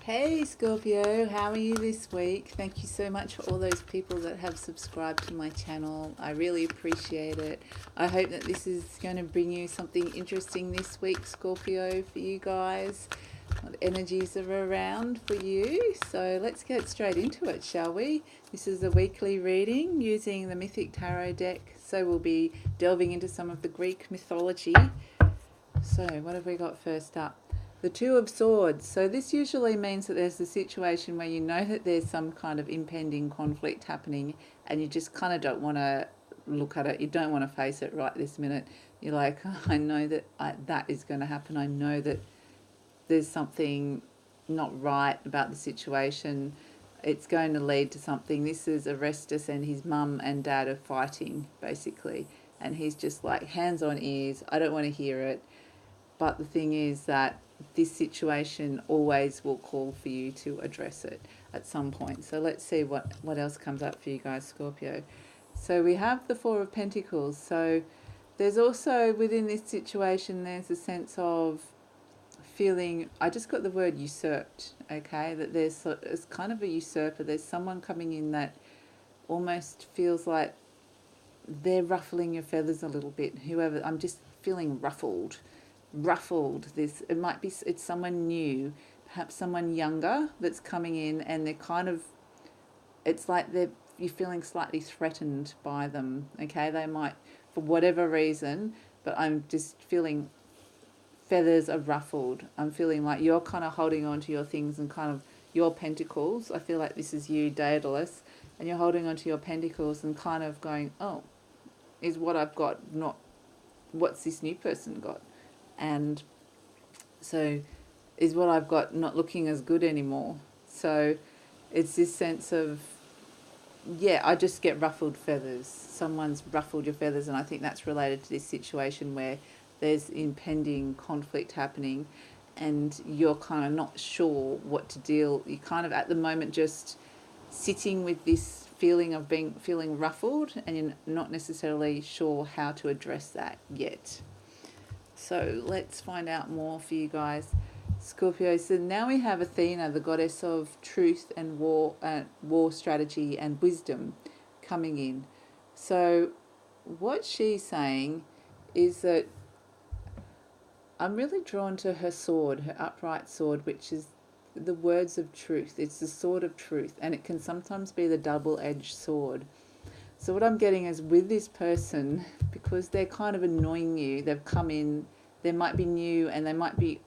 Hey Scorpio, how are you this week? Thank you so much for all those people that have subscribed to my channel. I really appreciate it. I hope that this is going to bring you something interesting this week, Scorpio, for you guys. What energies are around for you? So let's get straight into it, shall we? This is a weekly reading using the Mythic Tarot deck. So we'll be delving into some of the Greek mythology. So what have we got first up? The Two of Swords. So this usually means that there's a situation where you know that there's some kind of impending conflict happening and you just kind of don't want to look at it. You don't want to face it right this minute. You're like, oh, I know that that is going to happen. I know that there's something not right about the situation. It's going to lead to something. This is Orestes and his mum and dad are fighting, basically. And he's just like, hands on ears. I don't want to hear it. But the thing is that this situation always will call for you to address it at some point. So let's see what else comes up for you guys, Scorpio. So we have the Four of Pentacles. So there's also within this situation, there's a sense of feeling, I just got the word usurped, okay? That it's kind of a usurper. There's someone coming in that almost feels like they're ruffling your feathers a little bit. Whoever, I'm just feeling ruffled. This, it's someone new, perhaps someone younger that's coming in, and they're kind of, it's like you're feeling slightly threatened by them, okay? They might, for whatever reason, but I'm just feeling feathers are ruffled. I'm feeling like you're kind of holding on to your things and kind of your pentacles. I feel like this is you, Daedalus, and you're holding on to your pentacles and kind of going, oh, is what I've got not what's this new person got? And so is what I've got not looking as good anymore? So it's this sense of, yeah, I just get ruffled feathers. Someone's ruffled your feathers, and I think that's related to this situation where there's impending conflict happening and you're kind of not sure what to deal. You're kind of at the moment just sitting with this feeling of feeling ruffled, and you're not necessarily sure how to address that yet. So let's find out more for you guys, Scorpio. So now we have Athena, the goddess of truth and war strategy and wisdom, coming in. So what she's saying is that I'm really drawn to her sword, her upright sword, which is the words of truth. It's the sword of truth, and it can sometimes be the double-edged sword. So what I'm getting is with this person, because they're kind of annoying you, they've come in, they might be new, and they might be,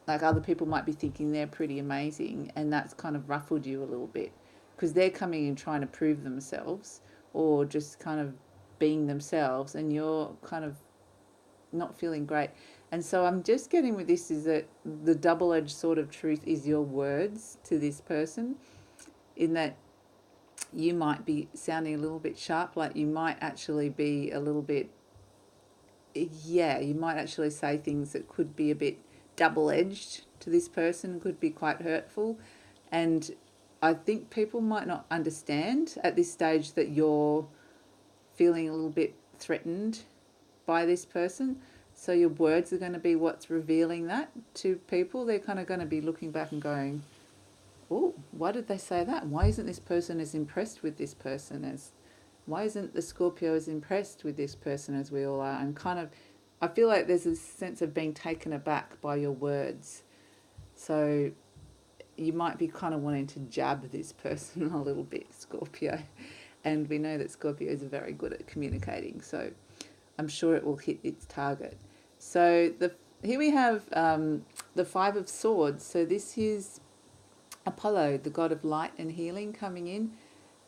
like, other people might be thinking they're pretty amazing, and that's kind of ruffled you a little bit because they're coming in trying to prove themselves or just kind of being themselves, and you're kind of not feeling great. And so I'm just getting with this is that the double-edged sword of truth is your words to this person, in that you might be sounding a little bit sharp, like you might actually be a little bit, yeah, you might actually say things that could be a bit double-edged to this person, could be quite hurtful. And I think people might not understand at this stage that you're feeling a little bit threatened by this person. So your words are going to be what's revealing that to people. They're kind of going to be looking back and going, oh, why did they say that? Why isn't this person as impressed with this person as, why isn't the Scorpio as impressed with this person as we all are? And kind of, I feel like there's a sense of being taken aback by your words. So you might be kind of wanting to jab this person a little bit, Scorpio. And we know that Scorpios are very good at communicating, so I'm sure it will hit its target. So here we have the Five of Swords. So this is Apollo, the god of light and healing, coming in.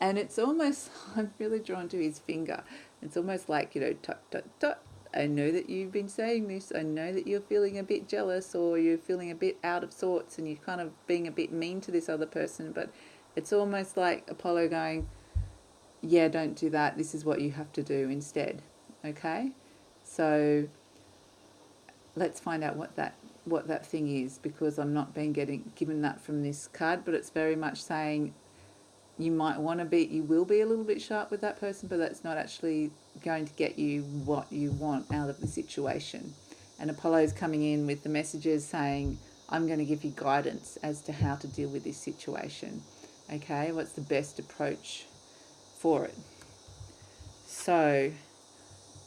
And it's almost, I'm really drawn to his finger. It's almost like, tut, tut, tut. I know that you've been saying this. I know that you're feeling a bit jealous, or you're feeling a bit out of sorts, and you're kind of being a bit mean to this other person. But it's almost like Apollo going, yeah, don't do that. This is what you have to do instead. Okay? So let's find out what that thing is, because I'm not being given that from this card, but it's very much saying you will be a little bit sharp with that person, but that's not actually going to get you what you want out of the situation. And Apollo's coming in with the messages saying, I'm going to give you guidance as to how to deal with this situation. Okay, what's the best approach for it? So,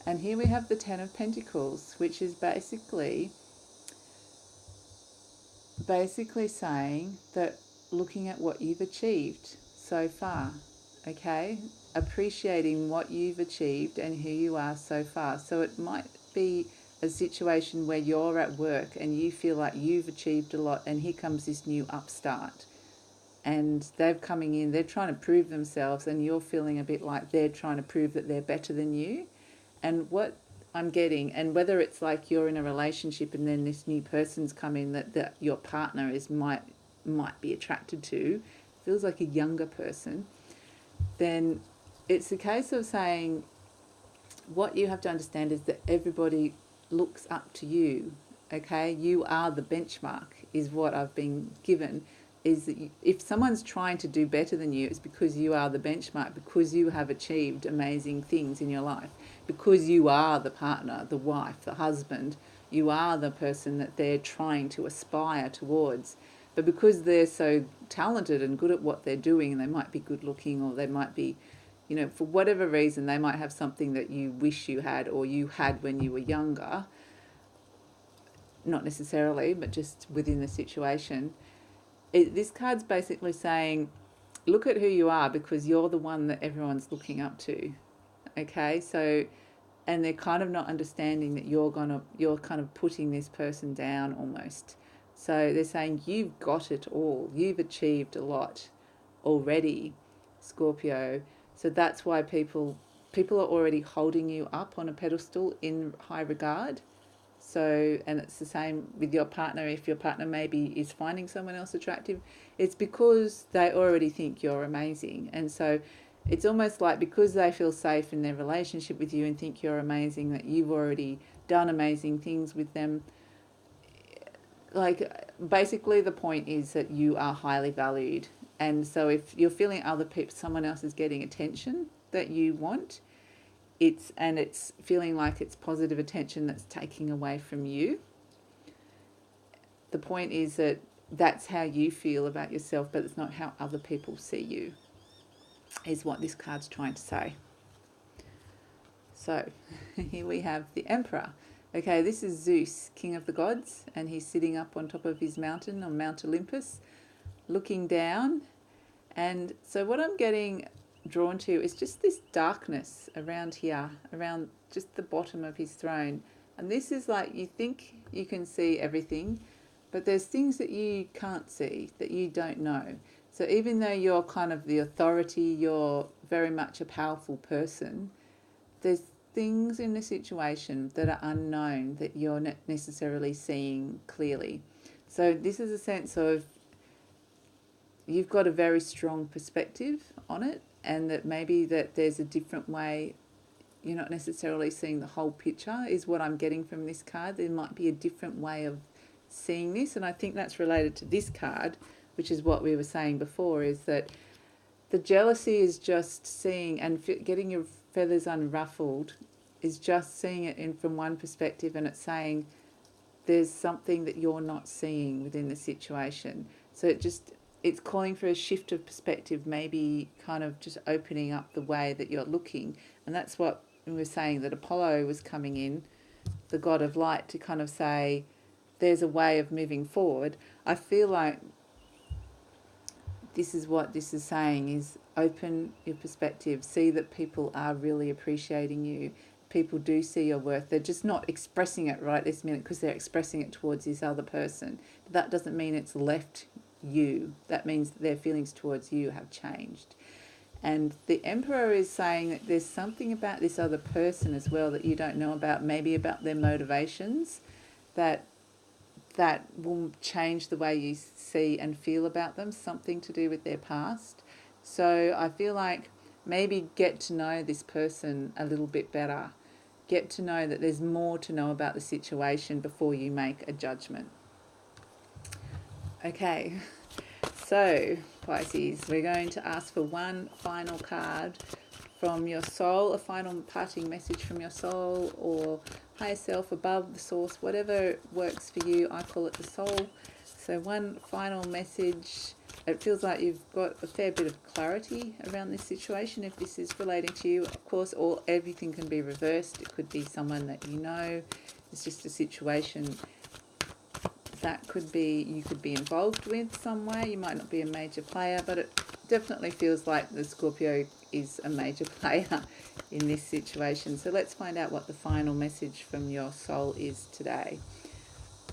and here we have the Ten of Pentacles, which is basically saying that looking at what you've achieved so far, okay, appreciating what you've achieved and who you are so far. So it might be a situation where you're at work and you feel like you've achieved a lot, and here comes this new upstart, and they're coming in, they're trying to prove themselves, and you're feeling a bit like they're trying to prove that they're better than you. And what I'm getting, and whether it's like you're in a relationship and then this new person's come in that your partner might be attracted to, feels like a younger person, then it's a case of saying what you have to understand is that everybody looks up to you. Okay, you are the benchmark, is what I've been given. Is that if someone's trying to do better than you, it's because you are the benchmark, because you have achieved amazing things in your life, because you are the partner, the wife, the husband, you are the person that they're trying to aspire towards. But because they're so talented and good at what they're doing, and they might be good looking, or they might be, for whatever reason, they might have something that you wish you had, or you had when you were younger, not necessarily, but just within the situation. This card's basically saying, look at who you are, because you're the one that everyone's looking up to. Okay, so, and they're kind of not understanding that you're kind of putting this person down almost. So they're saying you've got it all, you've achieved a lot already, Scorpio. So that's why people are already holding you up on a pedestal in high regard. So, and it's the same with your partner. If your partner maybe is finding someone else attractive, it's because they already think you're amazing. And so it's almost like because they feel safe in their relationship with you and think you're amazing, that you've already done amazing things with them. Like, basically the point is that you are highly valued. And so if you're feeling someone else is getting attention that you want, it's feeling like it's positive attention that's taking away from you. The point is that that's how you feel about yourself, but it's not how other people see you, is what this card's trying to say. So here we have the Emperor. Okay, this is Zeus, king of the gods, and he's sitting up on top of his mountain, on Mount Olympus, looking down. And so what I'm getting drawn to is just this darkness around here, around just the bottom of his throne. And this is like, you think you can see everything, but there's things that you can't see, that you don't know. So even though you're kind of the authority, you're very much a powerful person, there's things in the situation that are unknown that you're not necessarily seeing clearly. So this is a sense of you've got a very strong perspective on it, and that maybe that there's a different way. You're not necessarily seeing the whole picture, is what I'm getting from this card. There might be a different way of seeing this, and I think that's related to this card, which is what we were saying before, is that the jealousy is just seeing and getting your feathers unruffled, is just seeing it in from one perspective, and it's saying there's something that you're not seeing within the situation. So it's calling for a shift of perspective, maybe kind of just opening up the way that you're looking. And that's what we were saying, that Apollo was coming in, the god of light, to kind of say there's a way of moving forward. I feel like this is what this is saying, is open your perspective, see that people are really appreciating you. People do see your worth. They're just not expressing it right this minute because they're expressing it towards this other person. But that doesn't mean it's left you. That means that their feelings towards you have changed. And the Emperor is saying that there's something about this other person as well that you don't know about, maybe about their motivations, that will change the way you see and feel about them, something to do with their past. So I feel like maybe get to know this person a little bit better. Get to know that there's more to know about the situation before you make a judgment. Okay, so Pisces, we're going to ask for one final card from your soul, a final parting message from your soul or higher self, above, the source, whatever works for you. I call it the soul. So one final message. It feels like you've got a fair bit of clarity around this situation. If this is relating to you, of course, everything can be reversed. It could be someone that you know. It's just a situation that could be, you could be involved with some way. You might not be a major player, but it definitely feels like the Scorpio is a major player in this situation. So let's find out what the final message from your soul is today.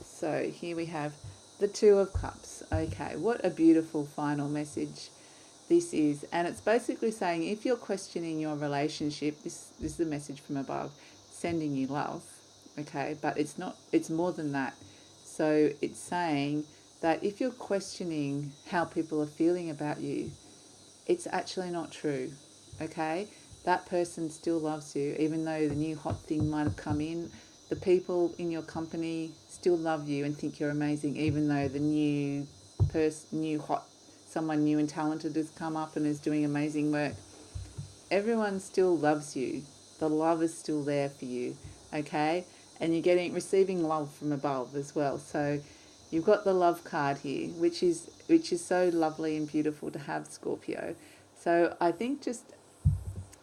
So here we have the Two of Cups. Okay, what a beautiful final message this is. And it's basically saying if you're questioning your relationship, this is the message from above, sending you love. Okay, but it's not, it's more than that. So it's saying that if you're questioning how people are feeling about you, it's actually not true. Okay, that person still loves you, even though the new hot thing might have come in. The people in your company still love you and think you're amazing, even though the someone new and talented has come up and is doing amazing work. Everyone still loves you. The love is still there for you, okay? And you're receiving love from above as well. So you've got the love card here, which is so lovely and beautiful to have, Scorpio. So I think just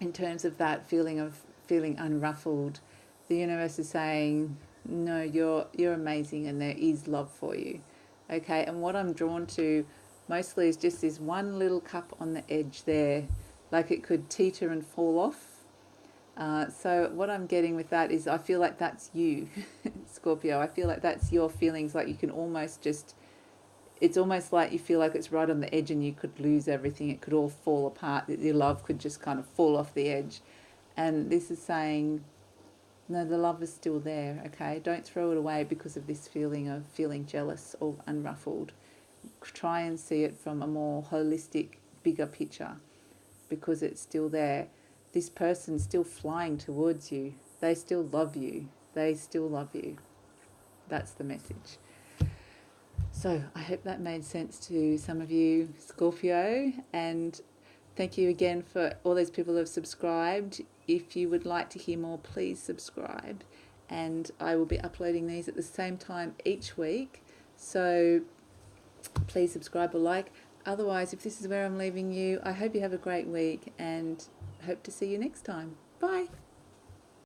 in terms of that feeling unruffled, the universe is saying, no, you're amazing and there is love for you. Okay, and what I'm drawn to mostly is just this one little cup on the edge there, like it could teeter and fall off. So what I'm getting with that is I feel like that's you, Scorpio. I feel like that's your feelings, like you can almost just, it's almost like you feel like it's right on the edge and you could lose everything. It could all fall apart. Your love could just kind of fall off the edge. And this is saying, no, the love is still there, okay? Don't throw it away because of this feeling of feeling jealous or unruffled. Try and see it from a more holistic, bigger picture because it's still there. This person's still flying towards you. They still love you. They still love you. That's the message. So I hope that made sense to some of you, Scorpio, and thank you again for all those people who have subscribed. If you would like to hear more, please subscribe, and I will be uploading these at the same time each week, so please subscribe or like. Otherwise, if this is where I'm leaving you, I hope you have a great week and hope to see you next time. Bye.